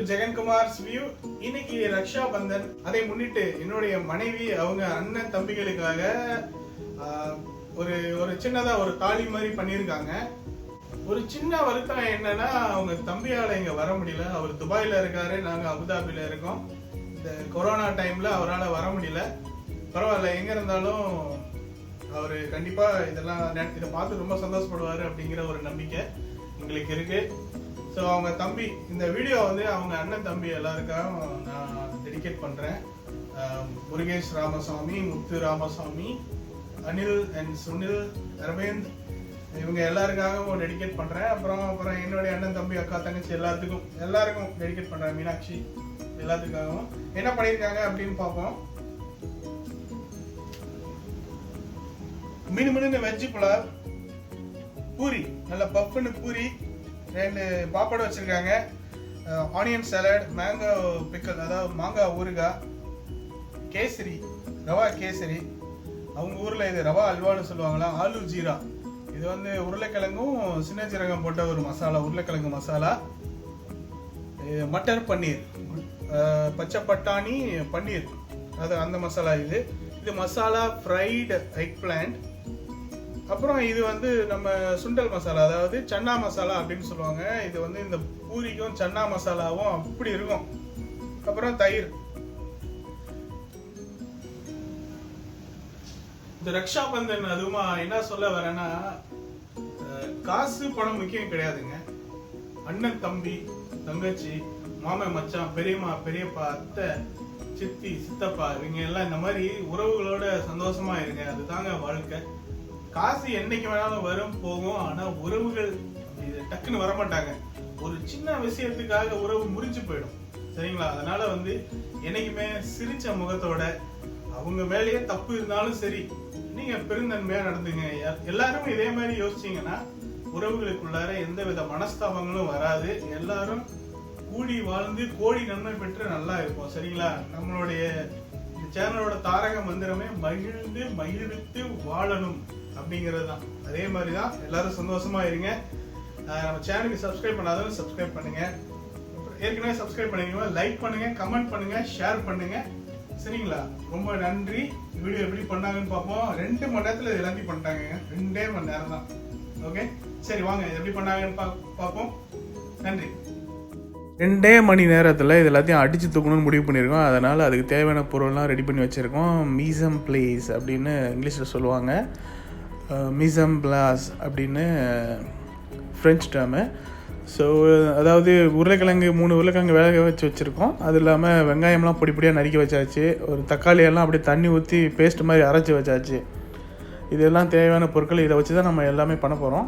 Jagankumar's view. இன்னைக்கு ரக்ஷா பந்தன், அதை முன்னிட்டு என்னுடைய மனைவி அவங்க அண்ணன் தம்பிகளுக்காக ஒரு சின்னதா ஒரு தாலி மாதிரி பண்ணியிருக்காங்க. ஒரு சின்ன வருத்தம் என்னன்னா, அவங்க தம்பியால இங்க வர முடியல. அவர் துபாயில இருக்காரு, நாங்க அபுதாபில இருக்கோம். இந்த கொரோனா டைம்ல அவரால் வர முடியல. பரவாயில்ல, எங்க இருந்தாலும் அவரு கண்டிப்பா இதை பார்த்து ரொம்ப சந்தோஷப்படுவாரு அப்படிங்கிற ஒரு நம்பிக்கை எங்களுக்கு இருக்கு. ஸோ அவங்க தம்பி, இந்த வீடியோ வந்து அவங்க அண்ணன் தம்பி எல்லாருக்காகவும் நான் டெடிகேட் பண்ணுறேன். முருகேஷ் ராமசாமி, முத்து ராமசாமி, அனில் அண்ட் சுனில், அரவிந்த், இவங்க எல்லாருக்காகவும் டெடிகேட் பண்ணுறேன். அப்புறம் என்னுடைய அண்ணன் தம்பி, அக்கா, தங்கச்சி எல்லாருக்கும் டெடிகேட் பண்ணுறேன். மீனாட்சி, எல்லாத்துக்காகவும் என்ன பண்ணியிருக்காங்க அப்படின்னு பார்ப்போம். மீன் வெஜ்ஜு புலாவ், பூரி, நல்ல பஃப்னு பூரி, 2 பாப்படு வச்சிருக்காங்க, ஆனியன் சாலட், மேங்கோ பிக்கல், அதாவது மாங்காய் ஊறுகாய், கேசரி, ரவா கேசரி, அவங்க ஊர்ல இது ரவா அல்வான்னு சொல்லுவாங்களா, ஆலு ஜீரா, இது வந்து உருளைக்கிழங்கும் சின்ன சீரகம் போட்ட ஒரு மசாலா, உருளைக்கிழங்கு மசாலா, மட்டர் பன்னீர், பச்சை பட்டாணி பன்னீர், அது அந்த மசாலா. இது மசாலா ஃப்ரைடு எக் பிளான்ட். அப்புறம் இது வந்து நம்ம சுண்டல் மசாலா, அதாவது சன்னா மசாலா அப்படின்னு சொல்லுவாங்க. இது வந்து இந்த பூரிக்கும் சன்னா மசாலாவும் அப்படி இருக்கும். அப்புறம் தயிர். இந்த ரக்ஷா பந்தன் அதுவுமா என்ன சொல்ல வரேன்னா, காசு பணம் முக்கியம் கிடையாதுங்க. அண்ணன் தம்பி தங்கச்சி, மாமன் மச்சான், பெரியம்மா பெரியப்பா, அத்தை, சித்தி சித்தப்பா, இவங்க எல்லாம் இந்த மாதிரி உறவுகளோட சந்தோஷமா இருங்க. அதுதாங்க வாழ்க்கை. காசு என்னைக்கு வேணாலும் வரும் போகும், ஆனா உறவுகள் டக்குன்னு வரமாட்டாங்க. ஒரு சின்ன விஷயத்துக்காக உறவு முறிஞ்சு போயிடும், சரிங்களா? அதனால வந்து என்னைக்குமே சிரிச்ச முகத்தோட, அவங்க மேலேயே தப்பு இருந்தாலும் சரி, நீங்க பெருந்தன்மையா நடந்துங்க. எல்லாரும் இதே மாதிரி யோசிச்சீங்கன்னா உறவுகளுக்குள்ளார எந்த வித மனஸ்தாபங்களும் வராது. எல்லாரும் கூடி வாழ்ந்து கோடி நன்மை பெற்று நல்லா இருப்போம், சரிங்களா? நம்மளுடைய சேனலோட தாரக மந்திரமே மகிழ்ந்து மகிழ்வித்து வாழணும் அப்படிங்கிறது தான். அதே மாதிரி தான் எல்லாரும் சந்தோஷமா இருங்க. நம்ம சேனலுக்கு சப்ஸ்கிரைப் பண்ணாதவங்க சப்ஸ்கிரைப் பண்ணுங்க. ஏற்கனவே சப்ஸ்கிரைப் பண்ணிக்கோங்க, லைக் பண்ணுங்க, கமெண்ட் பண்ணுங்க, ஷேர் பண்ணுங்க, சரிங்களா? ரொம்ப நன்றி. வீடியோ எப்படி பண்ணாங்கன்னு பார்ப்போம். 2 மணி நேரத்தில் இது எல்லாத்தையும் பண்ணிட்டாங்க. 2 மணி நேரம் தான். ஓகே, சரி வாங்க எப்படி பண்ணாங்கன்னு பார்ப்போம். நன்றி. 2 மணி நேரத்தில் இது எல்லாத்தையும் அடித்து தூக்கணும்னு முடிவு பண்ணியிருக்கோம். அதனால் அதுக்கு தேவையான பொருள்லாம் ரெடி பண்ணி வச்சுருக்கோம். மீசம் பிளேஸ் அப்படின்னு இங்கிலீஷில் சொல்லுவாங்க, மீசம் பிளாஸ் அப்படின்னு ஃப்ரெஞ்ச் டேர்மு. ஸோ அதாவது உருளைக்கிழங்கு 3 உருளைக்கிழங்கு வேக வச்சுருக்கோம். அது இல்லாமல் வெங்காயம்லாம் பொடியாக நறுக்கி வச்சாச்சு. ஒரு தக்காளியெல்லாம் அப்படியே தண்ணி ஊற்றி பேஸ்ட் மாதிரி அரைச்சி வச்சாச்சு. இதெல்லாம் தேவையான பொருட்கள். இதை வச்சு தான் நம்ம எல்லாமே பண்ண போகிறோம்.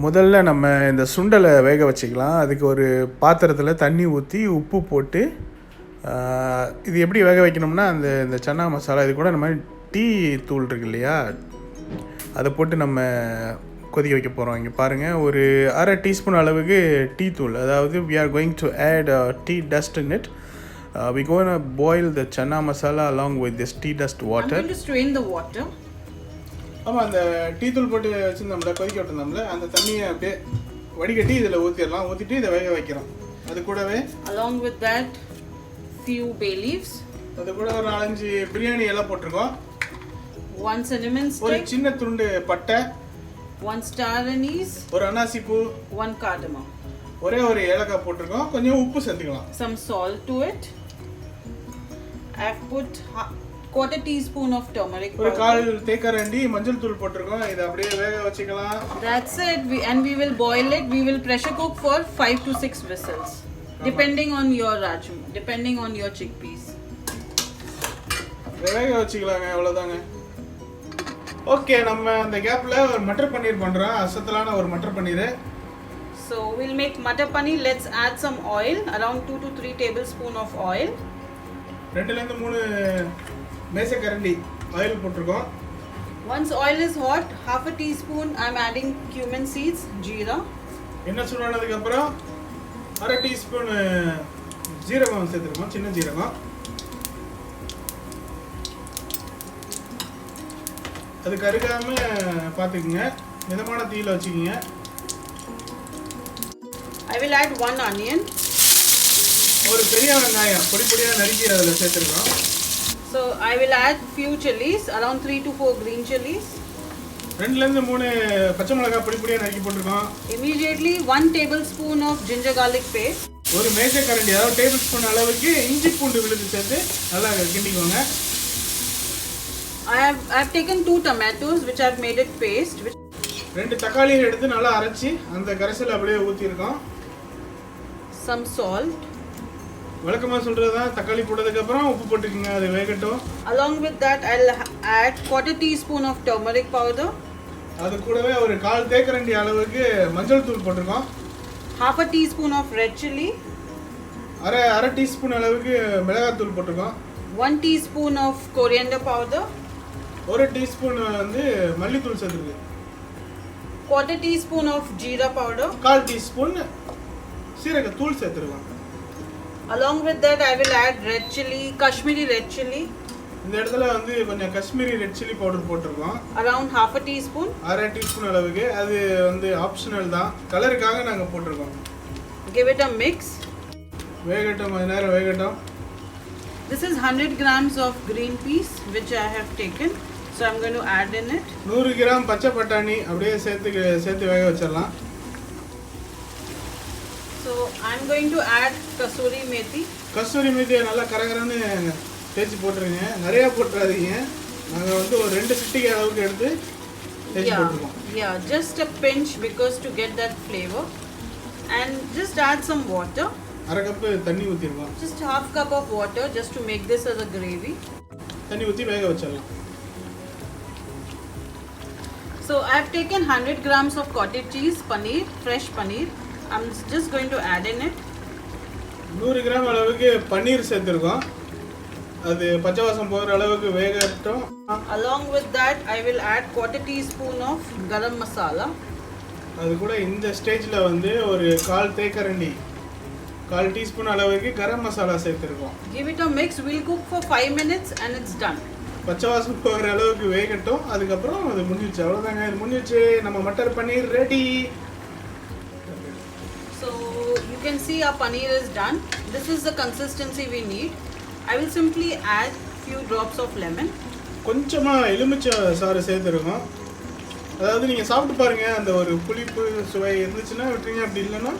முதல்ல நம்ம இந்த சுண்டலை வேக வச்சுக்கலாம். அதுக்கு ஒரு பாத்திரத்தில் தண்ணி ஊற்றி உப்பு போட்டு, இது எப்படி வேக வைக்கணும்னா, இந்த சன்னா மசாலா, இது கூட நம்ம டீ தூள் இருக்கு இல்லையா, அதை போட்டு நம்ம கொதிக்க வைக்க போகிறோம். இங்கே பாருங்கள், ஒரு அரை டீஸ்பூன் அளவுக்கு டீ தூள், அதாவது we are going to add tea dust in it. We going to boil the chana masala along with this tea dust water. I'm going to strain the water. ஆமாம், அந்த டீ தூள் போட்டு வச்சுருந்தோம்ல, கொதிக்க விட்டுருந்தோம்ல, அந்த தண்ணியை அப்படியே வடிகட்டி இதில் ஊற்றிடலாம். ஊற்றிட்டு இதை வேக வைக்கிறோம். அது கூடவே along with that few bay leaves, அது கூட ஒரு 4-5 பிரியாணி எல்லாம் போட்டிருக்கோம். 1 cinnamon stick, ஒரு சின்ன துண்டு பட்டை, 1 star anise, ஒரு அன்னாசி பூ, 1 cardamom, ஒரே ஒரு ஏலக்காய் போட்டிருக்கோம். கொஞ்சம் உப்பு சேர்த்துக்கலாம். some salt to it. I've put 1/4 teaspoon of turmeric ஒரு powder. 1/4 தேக்கரண்டி மஞ்சள் தூள் போட்டிருக்கோம். இதை அப்படியே வேக வச்சுக்கலாம். That's it. We will boil it. We will pressure cook for 5 to 6 whistles, depending on your rajma, depending on your chickpeas. வேக வச்சுக்கலாங்க, அவ்வளோதாங்க. ஓகே, நம்ம அந்த கேப்பில் ஒரு மட்டர் பன்னீர் பண்ணுறோம். அசத்தலான ஒரு matar paneer. So we'll make matar paneer. Let's add some oil, around 2 to 3 tablespoon of oil. 2-3 மேசக்கரண்டி oil போட்டிருக்கோம். Once oil is hot, 1/2 teaspoon I'm adding cumin seeds, jeera. என்ன சூடானதுக்கு அப்புறம் 1/2 டீஸ்பூன் ஜீரகம் சேர்த்துருக்கோம், சின்ன ஜீரகம். அது கருகாம பார்த்துக்குங்க, மிதமான தீயில வச்சுக்கோங்க. I will add 1 onion. ஒரு பெரிய வெங்காயம் பொடி பொடியாக நறுக்கி அதில் சேர்த்துருக்கோம். So I will add few chilies, around 3 to 4 green chilies. 2 3 பச்சை மிளகாய் பொடி பொடியாக நறுக்கி போட்டிருக்கோம். Immediately 1 tablespoon of ginger garlic paste. ஒரு மேஜர் கரண்டி அதாவது டேபிள் ஸ்பூன் அளவுக்கு இஞ்சி பூண்டு விழுது சேர்த்து நல்லா கிண்டிக்கோங்க. I have taken 2 tomatoes which I have made it paste. 2 தக்காளியை எடுத்து நல்லா அரைச்சி அந்த கரைசல் அப்படியே ஊற்றிருக்கோம். Some salt. வழக்கமாக சொல்கிறது தான் தக்காளி போட்டதுக்கப்புறம் உப்பு போட்டுக்கோங்க, அது வேகட்டும். Along with that I'll add 1/4 teaspoon of turmeric powder. அது கூடவே ஒரு 1/4 தேக்கரண்டி அளவுக்கு மஞ்சள் தூள் போட்டிருக்கோம். 1/2 teaspoon of red chili. அரை டீஸ்பூன் அளவுக்கு மிளகாய் தூள் போட்டிருக்கோம். 1 teaspoon of coriander powder. 1 teaspoon வந்து மல்லித்தூள் சேர்த்துருக்கு. 1/4 teaspoon of jeera powder. 1/4 teaspoon சீரகத்தூள் சேர்த்துருக்கோம். Along with that I will add red chili, Kashmiri red chili. இந்த இடத்துல வந்து கொஞ்சம் காஷ்மீரி ரெட் சில்லி பவுடர் போட்டிருக்கோம். Around 1/2 teaspoon. 1/2 டீஸ்பூன் அளவுக்கு. அது வந்து ஆப்ஷனல் தான், கலருக்காக நாங்கள் போட்டிருக்கோம். Give it a mix. வேகட்டும், கொஞ்ச நேரம் வேகட்டும். This is 100 grams of green peas which I have taken. So I'm going to add in it. 100 gram பச்சை பட்டாணி அப்படியே சேர்த்து வேக வச்சிடலாம். So I'm going to add kasuri methi. கஸ்தூரி மேத்தியை நல்லா கரகரன்னு தேய்ச்சி போட்டுருங்க, நிறையா போட்டுறாதீங்க. நாங்கள் வந்து ஒரு 2 சிட்டிகை அளவுக்கு எடுத்து தேய்ச்சி போட்டுருக்கோம். Yeah, just a pinch because to get that flavor. And just add some water. 1/2 cup தண்ணி ஊற்றிருக்கோம். Just 1/2 cup of water just to make this as a gravy. தண்ணி ஊற்றி வேக வச்சிடலாம். So I've taken 100 grams of cottage cheese, paneer, fresh paneer. I'm just going to add in it. 100 gram அளவுக்கு பன்னீர் சேர்த்துருக்கோம். அது பச்சை வாசம் போகிற அளவுக்கு வேகட்டும். Along with that I will add 1/4 teaspoon of garam masala. அது கூட இந்த ஸ்டேஜில் வந்து ஒரு 1/4 தேக்கரண்டி 1/4 டீஸ்பூன் அளவுக்கு கரம் மசாலா சேர்த்துருக்கோம். Give it a mix. We'll cook for 5 minutes and it's done. பச்சை வாசம் போகிற அளவுக்கு வேகட்டும். அதுக்கப்புறம் அது முடிஞ்சிச்சு, அவ்வளோதாங்க. இது முடிஞ்சிச்சு, நம்ம matar paneer ready. So you can see our paneer is done. This is the consistency we need. I will simply add few drops of lemon. கொஞ்சமாக எலுமிச்சை சாறு சேர்த்துருக்கோம். அதாவது நீங்கள் சாப்பிட்டு பாருங்கள், அந்த ஒரு புளிப்பு சுவை இருந்துச்சுன்னா விட்டுருங்க, அப்படி இல்லைன்னா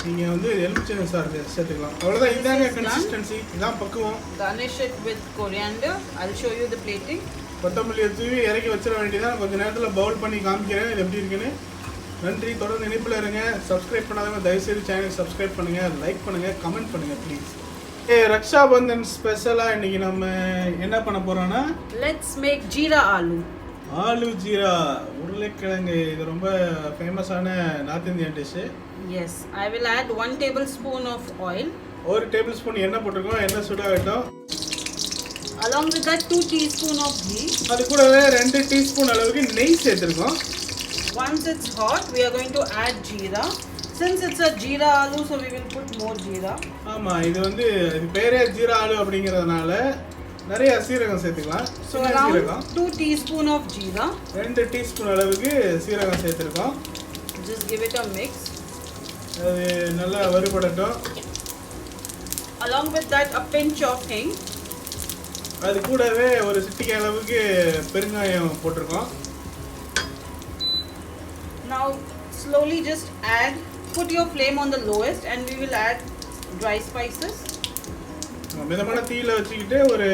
நீங்கள் வந்து எலுமிச்சை சாறு சேர்த்துக்கலாம். அவ்வளோதான். இதுதாங்க கன்சிஸ்டன்சி, இதான் பக்குவம். Garnish it with coriander. I'll show you the plating. கொத்தமல்லியை தூவி இறக்கி வச்சிட வேண்டியதான். கொஞ்சம் நேரத்தில் பவுல் பண்ணி காமிக்கிறேன் இது எப்படி இருக்குன்னு. நன்றி. தொடர்ந்து இணைப்பில் இருங்க. சப்ஸ்கிரைப் பண்ணாதவங்க தயவுசெய்து சேனல் சப்ஸ்கிரைப் பண்ணுங்கள், லைக் பண்ணுங்கள், கமெண்ட் பண்ணுங்கள் ப்ளீஸ். ரக்ஷா பந்தன் ஸ்பெஷலாக இன்றைக்கி நம்ம என்ன பண்ண போகிறோன்னா, Let's make jeera aloo. Aloo jeera உருளைக்கிழங்கு. இது ரொம்ப ஃபேமஸான north Indian dish. Yes, I will add 1 tablespoon of oil. 1 table spoon எண்ணெய் போட்டிருக்கோம். எண்ணெய் சூடாகட்டும். Along with that 2 teaspoon of ghee. அது கூடவே 2 டீஸ்பூன் அளவுக்கு நெய் சேர்த்துருக்கோம். Once it's hot, we are going to add jeera. Since it's a jeera aloo, so we will put more jeera. ஆமாம், இது வந்து இது பேரே ஜீரா ஆலு அப்படிங்கிறதுனால நிறைய சீரகம் சேர்த்துக்கலாம். So around 2 teaspoon of jeera. 2 teaspoon அளவுக்கு சீரகம் சேர்த்துருக்கோம். Just give it a mix. அது நல்லா வறுபடட்டும். Along with that, a pinch of hing. அது கூடவே ஒரு சிட்டிகை அளவுக்கு பெருங்காயம் போட்டிருக்கோம். Now slowly just add, put your flame on the lowest and we will add dry spices. மிதமான தீயில வச்சுக்கிட்டு ஒரு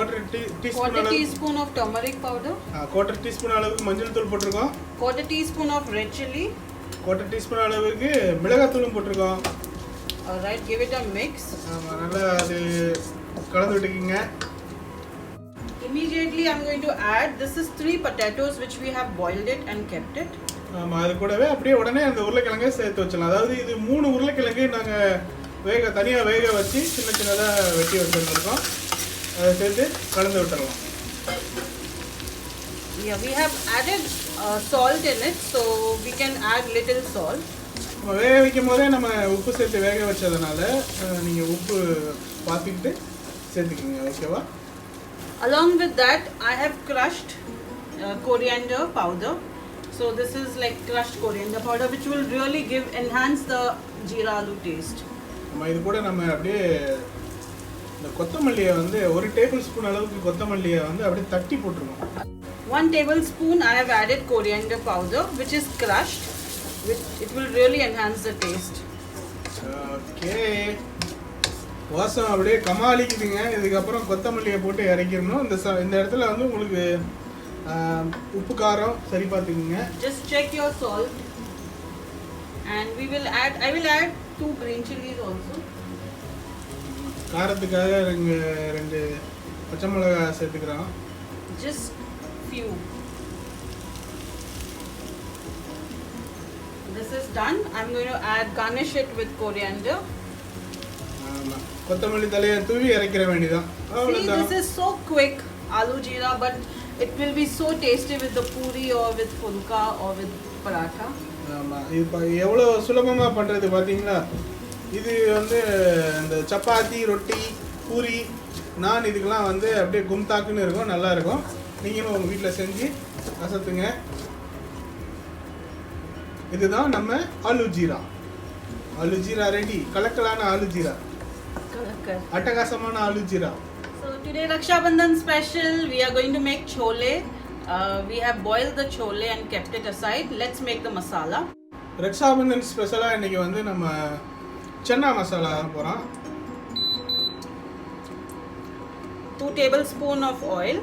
1/4 டீஸ்பூன் 1/4 அளவுக்கு teaspoon of turmeric powder. 1/4 teaspoon அளவுக்கு மஞ்சள் தூள் போட்டிருக்கோம். 1/4 teaspoon of red chili. 1/4 teaspoon அளவுக்கு மிளகாய் தூளும் போட்டிருக்கோம். Alright, give it a mix. ஆமாம், நல்லா அது கலந்து விட்டுக்கிங்க. Immediately I'm going to add, this is 3 potatoes which we have boiled it and kept it. ஆமாம், அது கூடவே அப்படியே உடனே அந்த உருளைக்கிழங்கை சேர்த்து வச்சிடலாம். அதாவது இது 3 உருளைக்கிழங்கு நாங்கள் தனியாக வேக வச்சு சின்னதாக வெட்டி வச்சுருக்கோம். அதை சேர்த்து கலந்து விட்டுறலாம். Yeah, we have added salt in it, so we can add little salt. நம்ம வேக வைக்கும் போதே நம்ம உப்பு சேர்த்து வேக வச்சதுனால நீங்கள் உப்பு பார்த்துக்கிட்டு சேர்த்துக்கிங்க, ஓகேவா? Along with that, I have crushed coriander powder. So this is like crushed coriander powder, which will really enhance the jeera aloo taste. நம்ம இது கூட நம்ம அப்படியே இந்த கொத்தமல்லியை வந்து 1 டேபிள் ஸ்பூன் அளவுக்கு கொத்தமல்லியை வந்து அப்படியே தட்டி போட்டுருக்கோம். 1 tablespoon I have added coriander powder which is crushed. It will really enhance the taste. Okay, வாசம் அப்படியே கமாலிக்குதுங்க. இதுக்கப்புறம் கொத்தமல்லியை போட்டு இறக்கிடணும். இந்த இடத்துல வந்து உங்களுக்கு உப்பு காரம் சரி பார்த்துக்குங்க. Just check your salt and I will add 2 green chilies also. காரத்துக்காக 2 பச்சை மிளகாய் சேர்த்துக்கிறோம். Just few. This is done. I'm going to garnish it with coriander. கொத்தமல்லி தலையை தூவி இறக்கிற வேண்டியதான். See, this is so quick, aloo jeera, but it will be so tasty with the puri or with fulka or with paratha. ஆமா, இது எவ்வளோ சுலபமா பண்றது பாத்தீங்களா? இது வந்து இந்த சப்பாத்தி, ரொட்டி, பூரி, நான் இதுக்கெல்லாம் வந்து அப்படியே கும்தாக்குன்னு இருக்கும், நல்லா இருக்கும். நீங்களும் உங்க வீட்டில் செஞ்சு அசத்துங்க. இதுதான் நம்ம ஆலு ஜீரா. ஆலு ஜீரா ரெடி. கலக்கலான ஆலு ஜீரா, அட்டகாசமான aloo jeera. So today Raksha Bandhan special, we are going to make chole. We have boiled the chole and kept it aside. Let's make the masala. Rakshabandhan ஸ்பெஷலாக இன்னைக்கு வந்து நம்ம சன்னா மசாலா போகிறோம். 2 tablespoon of oil.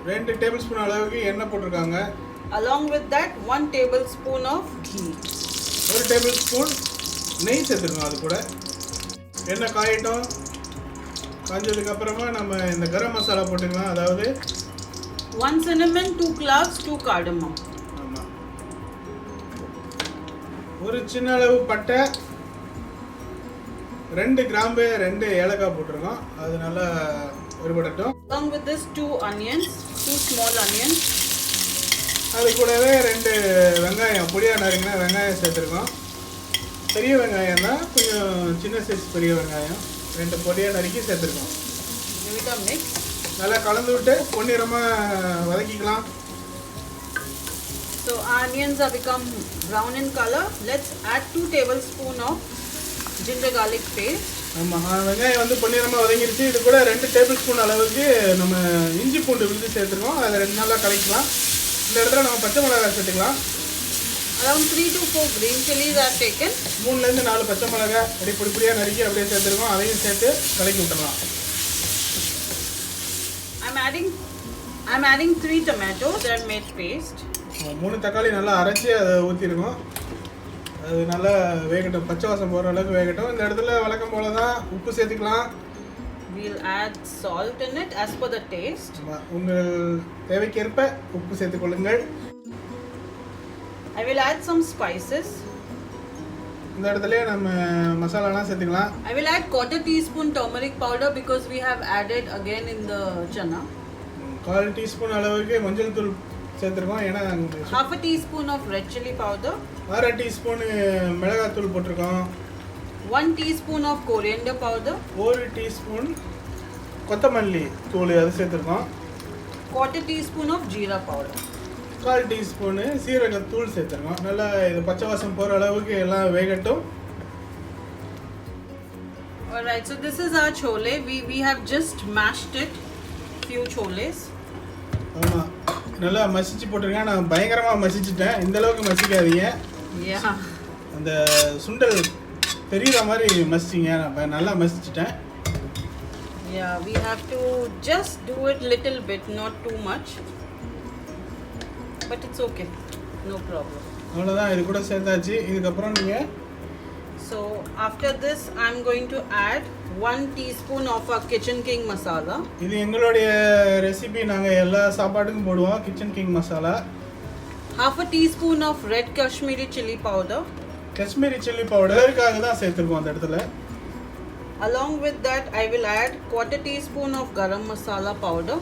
2 table spoon அளவுக்கு எண்ணெய் போட்டிருக்காங்க. Along with that 1 tablespoon of ghee. 1 table spoon நெய் சேர்த்துருக்கோம். அது கூட எண்ணெய் காயட்டும். காஞ்சதுக்கு அப்புறமா நம்ம இந்த கரம் மசாலா போட்டுக்கலாம். அதாவது 1 cinnamon, 2 cloves, 2 cardamom. ஆமாம், ஒரு சின்ன அளவு பட்டை, 2 கிராம்பு, 2 ஏலக்காய் போட்டிருக்கோம். அது நல்லா ஒருபடட்டும். Along with this 2 onions, 2 small onions. அது கூடவே 2 வெங்காயம், பொடியாக நறுங்கின வெங்காயம் சேர்த்துருக்கோம். பெரிய வெங்காயம் தான், கொஞ்சம் சின்ன சைஸ் பெரிய வெங்காயம் 2 பொடியாக நறுக்கி சேர்த்துருக்கோம். Give it a mix. நல்லா கலந்து விட்டு பொன்னிறமாக வதக்கிக்கலாம். So onions have become brown in color. Let's add 2 tablespoon of ginger garlic paste. ஆமாம், வெங்காயம் வந்து பொன்னிறமாக வதங்கிருச்சு. இது கூட 2 டேபிள் ஸ்பூன் அளவுக்கு நம்ம இஞ்சி பூண்டு விழுந்து சேர்த்துருக்கோம். அதை 2 நாளாக கலக்கலாம். இந்த இடத்துல நம்ம பச்சை மிளகாய் சேர்த்துக்கலாம். Around 3 to 4 green chilies are taken. 3 to 4 பச்சை மிளகாய் அப்படியே பொடியாக நறுக்கி அப்படியே சேர்த்துருக்கோம். அதையும் சேர்த்து கலக்கி விட்டுடலாம். I'm adding 3 tomatoes that are made paste. 3 தக்காளி நல்லா அரைச்சி அதை ஊற்றிருக்கோம். அது நல்லா வேகட்டும், பச்சை வாசம் போகிற அளவுக்கு வேகட்டும். இந்த இடத்துல வழக்கம் போல தான் உப்பு சேர்த்துக்கலாம். We'll add salt in it as per the taste. உங்கள் தேவைக்கேற்ப உப்பு சேர்த்துக்கொள்ளுங்கள். I will add some spices. இந்த இடத்துல நம்ம மசாலாலாம் சேர்த்துக்கலாம். I will add 1/4 teaspoon turmeric powder because we have added again in the chana. 1/4 teaspoon அளவுக்கு மஞ்சள் தூள் சேர்த்துருக்கோம். ஏன்னா 1/2 teaspoon of red chili powder. 1/2 teaspoon மிளகாய் தூள் போட்டிருக்கோம். 1 teaspoon of coriander powder. 1 teaspoon கொத்தமல்லி தூள் அது சேர்த்துருக்கோம். 1/4 teaspoon of jeera powder. 1/4 teaspoon சீரகத்தூள் சேர்த்துருக்கோம். நல்லா இது பச்சை வாசம் போகிற அளவுக்கு எல்லாம் வேகட்டும். Alright, so this is our chole. We have just mashed it, few choles. ஆமாம், நல்லா மசிச்சு போட்டிருக்கேன். நான் பயங்கரமாக மசிச்சுட்டேன். இந்த அளவுக்கு மசிக்காதீங்க. Yeah. அந்த சுண்டல் தெரியுற மாதிரி மசிச்சிங்க. நான் நல்லா மசிச்சுட்டேன். Yeah, we have to just do it little bit, not too much. But it's okay, no problem. அவ்வளோதான், இது கூட சேர்த்தாச்சு. இதுக்கப்புறம் நீங்கள் So after this, I'm going to add 1 teaspoon of our Kitchen King masala. இது எங்களுடைய ரெசிபி. நாங்கள் எல்லா சாப்பாட்டுக்கும் போடுவோம் Kitchen King masala. 1/2 teaspoon of red Kashmiri chili powder. Kashmiri chilli பவுடருக்காக தான் சேர்த்துருக்கோம் அந்த இடத்துல. Along with that, I will add 1/4 teaspoon of garam masala powder.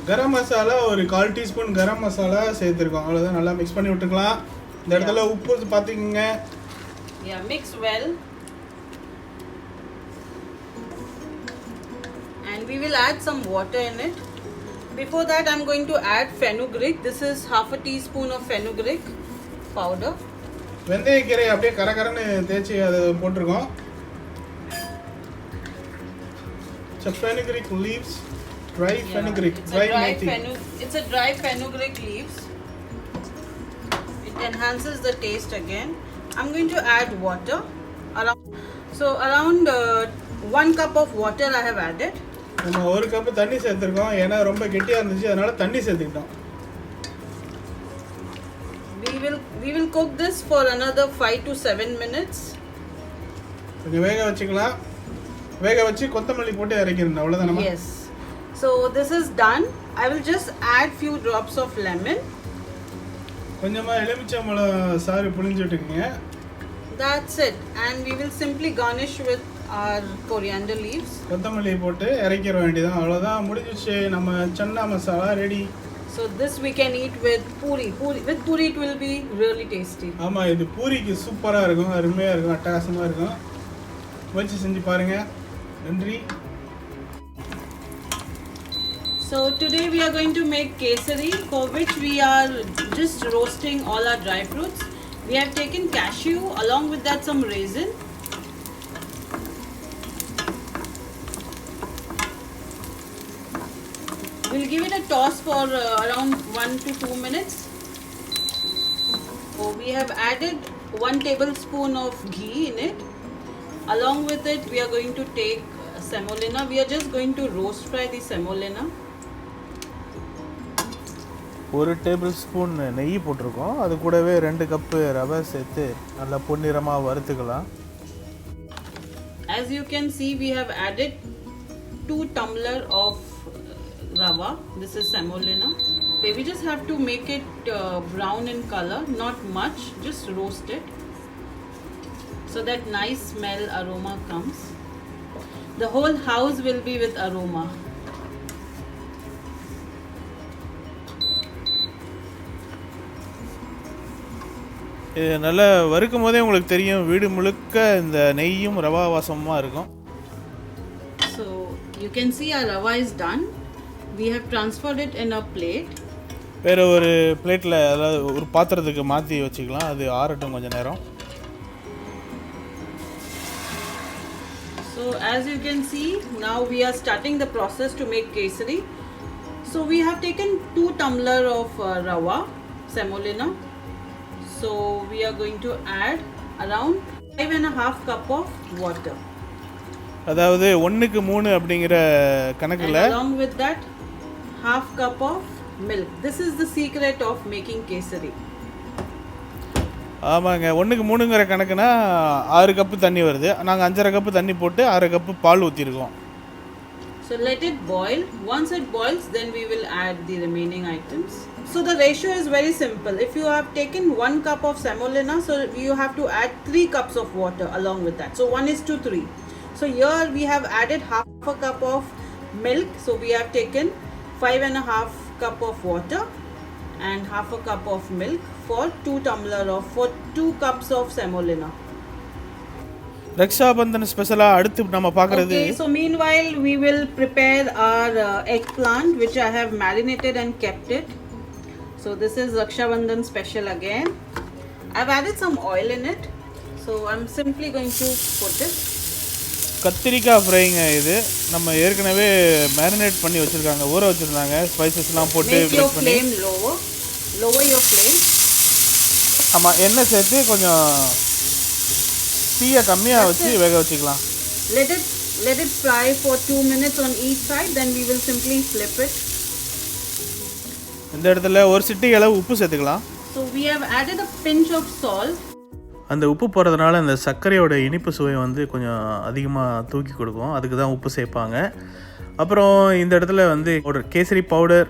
Garam masala ஒரு 1/4 டீஸ்பூன் கரம் மசாலா சேர்த்துருக்கோம். அவ்வளோதான், நல்லா மிக்ஸ் பண்ணி விட்டுக்கலாம். இந்த இடத்துல உப்பு பார்த்துக்குங்க. Yeah, mix well. And we will add some water in it. Before that, I'm going to add fenugreek. This is 1/2 teaspoon of fenugreek powder. வெந்தயக்கீரை அப்படியே கரகரன்னு தேய்ச்சி அதை போட்டிருக்கோம். Fenugreek leaves, dry fenugreek, dry methi. It's a dry fenugreek leaves. It enhances the taste again. I'm going to add water. Around 1 cup of water I have added. நம்ம 1 cup தண்ணி சேர்த்துருக்கோம். ஏன்னா ரொம்ப கெட்டியா இருந்துச்சு, அதனால தண்ணி சேர்த்துக்கிட்டோம். We will cook this for another 5 to 7 minutes. கொஞ்சம் வேக வச்சுக்கலாம். வேக வச்சு கொத்தமல்லி போட்டு இறக்கிரணும். அவ்வளவுதான். Yes. So this is done. I will just add few drops of lemon. கொஞ்சமா எலுமிச்சம்பழம் சாறு புளிஞ்சு விட்டுக்கங்க. That's it. And we will simply garnish with our coriander leaves. கொத்தமல்லி போட்டு இறக்கிற வேண்டியதான். அவ்வளவுதான், முடிஞ்சிச்சு. நம்ம chana masala ready. So this we can eat with puri. With puri it will be really tasty. ஆமா, இது பூரிக்கு சூப்பரா இருக்கும், அருமையா இருக்கும், அட்டகாசமா இருக்கும். முயற்சி செஞ்சு பாருங்க. நன்றி. So today we are going to make kesari, for which we are just roasting all our dry fruits. We have taken cashew, along with that some raisin. We'll give it a toss for around 1 to 2 minutes. So we have added 1 tablespoon of ghee in it. Along with it, we are going to take semolina. We are just going to roast fry the semolina. 1 table spoon நெய் போட்டிருக்கோம். அது கூடவே 2 cup ரவை சேர்த்து நல்லா பொன்னிறமா வறுத்துக்கலாம். As you can see, we have added 2 tumbler of rava. This is semolina. We just have to make it brown in color, not much, just roast it so that nice smell aroma comes. The whole house will be with aroma. இது நல்லா வறுக்கும் போதே உங்களுக்கு தெரியும், வீடு முழுக்க இந்த நெய்யும் ரவா வாசமா இருக்கும். So you can see our rava is done. We have transferred it in a plate. வேற ஒரு பிளேட்ல, அதாவது ஒரு பாத்திரத்துக்கு மாற்றி வச்சுக்கலாம். அது ஆறட்டும் கொஞ்ச நேரம். So as you can see, now we are starting the process to make kesari. So we have taken 2 tumbler of rava semolina. So we are going to add around 5.5 cup of water. அதாவது 1க்கு 3 அப்படிங்கிற கணக்குல. And along with that, half cup of milk. This is the secret of making kesari. ஆமாங்க, 1க்கு 3ங்கிற கணக்குனா 6 cup தண்ணி வருது. நாங்கள் 5.5 cup தண்ணி போட்டு 6 கப்பு பால் ஊற்றிருக்கோம். So let it boil. Once it boils, then we will add the remaining items. So the ratio is very simple. If you have taken 1 cup of semolina, so you have to add 3 cups of water along with that. So 1:3. So here we have added half a cup of milk. So we have taken 5.5 cup of water and half a cup of milk for 2 cups of semolina. Rakshabandhan ஸ்பெஷலாக அடுத்து நம்ம பார்க்குறது. Okay, so meanwhile we will prepare our eggplant, which I have marinated and kept it. So this is Rakshabandhan special again. I've added some oil in it. So I'm simply going to put it. கத்திரிக்காய் ஃப்ரைங்க இது. நம்ம ஏற்கனவே marinate பண்ணி வச்சுருக்காங்க, ஊற வச்சுருந்தாங்க, ஸ்பைசஸ்லாம் போட்டு. Make your flame lower. Lower your flame. ஆமாம், எண்ணெய் சேர்த்து கொஞ்சம் தீயை கம்மியாக வச்சு வேக வச்சுக்கலாம். Let it fry for 2 minutes on each side. Then we will simply flip it. இந்த இடத்துல ஒரு சிட்டிகை அளவு உப்பு சேர்த்துக்கலாம். So we have added a pinch of salt. அந்த உப்பு போடுறதுனால அந்த சர்க்கரையோட இனிப்பு சுவை வந்து கொஞ்சம் அதிகமாக தூக்கி கொடுக்கும். அதுக்கு தான் உப்பு சேர்ப்பாங்க. அப்புறம் இந்த இடத்துல வந்து கேசரி பவுடர்,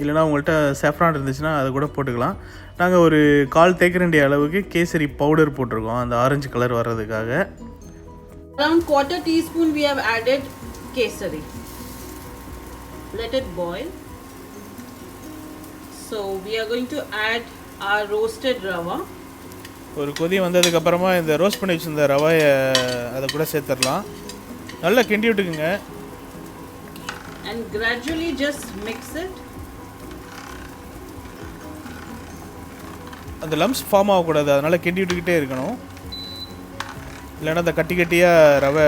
இல்லைனா உங்கள்கிட்ட சாஃப்ரான் இருந்துச்சுன்னா அதை கூட போட்டுக்கலாம். நாங்கள் ஒரு 1/4 தேக்கரண்டி அளவுக்கு கேசரி பவுடர் போட்டிருக்கோம், அந்த ஆரஞ்சு கலர் வர்றதுக்காக. Around 1/4 teaspoon we have added kesari. Let it boil. So we are going to add our roasted rava. ஒரு கொதி வந்ததுக்கப்புறமா இந்த ரோஸ்ட் பண்ணி வச்சுருந்த ரவையை அதை கூட சேர்த்துடலாம். நல்லா கிண்டி விட்டுக்குங்க. And gradually just mix it. அந்த லம்ப்ஸ் ஃபார்ம் ஆகக்கூடாது, அதனால் கிண்டி விட்டுக்கிட்டே இருக்கணும். இல்லைன்னா அந்த கட்டியாக ரவை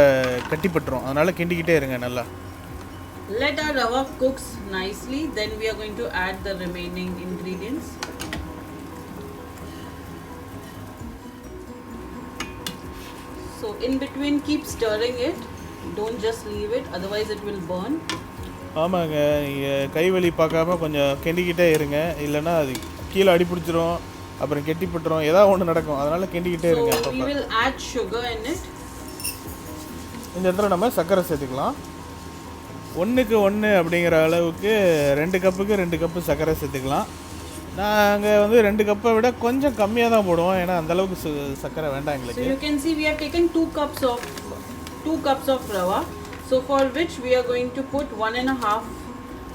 கட்டிப்பட்டுரும், அதனால் கிண்டிக்கிட்டே இருங்க நல்லா. Let our rava cooks nicely, then we are going to add the remaining ingredients. So in between keep stirring it, don't just leave it, otherwise it will burn. ஆமாங்க, நீங்கள் கைவலி பார்க்காம கொஞ்சம் கிண்டிக்கிட்டே இருங்க, இல்லைன்னா அது கீழே அடிப்பிடிச்சிரும், அப்புறம் கெட்டிப்பட்டுரும், ஏதாவது ஒன்று நடக்கும், அதனால் கிண்டிக்கிட்டே இருங்க. So we will add sugar in it. இந்த இடத்துல நம்ம சர்க்கரை சேர்த்துக்கலாம். 1க்கு 1 அப்படிங்கிற அளவுக்கு 2 கப்புக்கு 2 கப்பு சர்க்கரை சேர்த்துக்கலாம். நாங்கள் வந்து 2 கப்பை விட கொஞ்சம் கம்மியாக தான் போடுவோம், ஏன்னா அந்தளவுக்கு சர்க்கரை வேண்டாம் எங்களுக்கு. So you can see we have taken 2 cups of rava, so for which we are going to put 1.5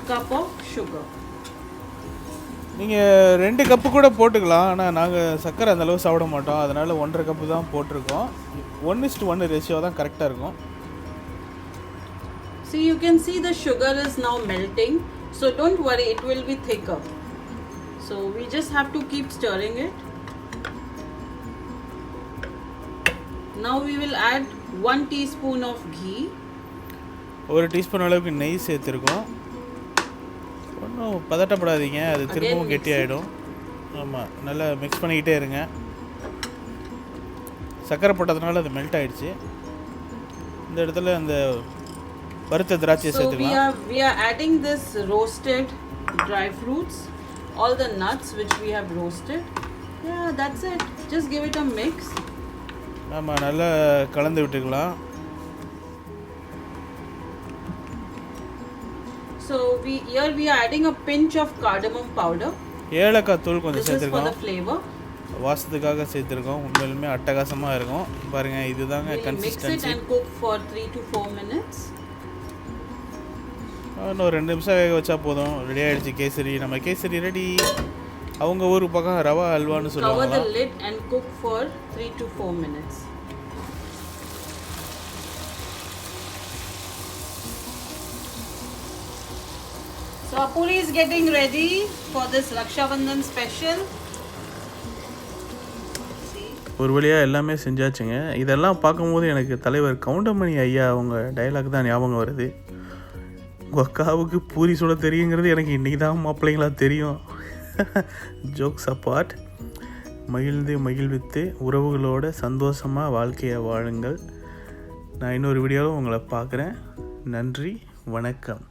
cup of sugar. நீங்கள் 2 கப்பு கூட போட்டுக்கலாம், ஆனால் நாங்கள் சர்க்கரை அந்தளவு சாப்பிட மாட்டோம், அதனால் 1.5 கப்பு தான் போட்டிருக்கோம். 1:1 ரேஷியோ தான் கரெக்டாக இருக்கும். See, you can see the sugar is now melting, so don't worry, it will be thicker. So we just have to keep stirring it. Now we will add 1 teaspoon of ghee. 1 teaspoon அளவுக்கு நெய் சேர்த்துருக்கோம். ஒன்றும் பதட்டப்படாதீங்க, அது திரும்பவும் கெட்டி ஆகிடும். ஆமாம், நல்லா மிக்ஸ் பண்ணிக்கிட்டே இருங்க. சர்க்கரை போட்டதுனால அது மெல்ட் ஆகிடுச்சு. இந்த இடத்துல அந்த வறுத்த திராட்சையை சேர்த்துக்கலாம். We are adding this roasted dry fruits, all the nuts which we have roasted. Yeah, that's it. Just give it a mix. ஆமாம், நல்லா கலந்து விட்டுக்கலாம். So here we are adding a pinch of cardamom powder. ஏலக்காய் தூள் கொஞ்சம் This is for சேர்த்துருக்கோம், the flavor. வாசத்துக்காக சேர்த்துருக்கோம். உண்மையிலுமே அட்டகாசமாக இருக்கும். பாருங்கள், இதுதாங்க consistency. Mix it and cook for 3 to 4 minutes. இன்னும் 2 நிமிஷம் வேக வச்சா போதும், ரெடி ஆகிடுச்சு கேசரி. நம்ம கேசரி ரெடி. அவங்க ஊர் பக்கம் ரவா அல்வான்னு சொல்லுவாங்க. Cover the lid and cook for 3 to 4 minutes. So our puri is getting ready for this Raksha Bandhan special. ஒரு வழியாக எல்லாமே செஞ்சாச்சுங்க. இதெல்லாம் பார்க்கும்போது எனக்கு தலைவர் கவுண்டமணி ஐயா அவங்க டைலாக் தான் ஞாபகம் வருது. உங்கள் அக்காவுக்கு பூரி சுட தெரியுங்கிறது எனக்கு இன்றைக்கி தான் மாப்பிள்ளைங்களா தெரியும். ஜோக்ஸ் அப்பார்ட், மகிழ்வித்து உறவுகளோட சந்தோஷமாக வாழ்க்கையை வாழுங்கள். நான் இன்னொரு வீடியோவில் உங்களை பார்க்குறேன். நன்றி, வணக்கம்.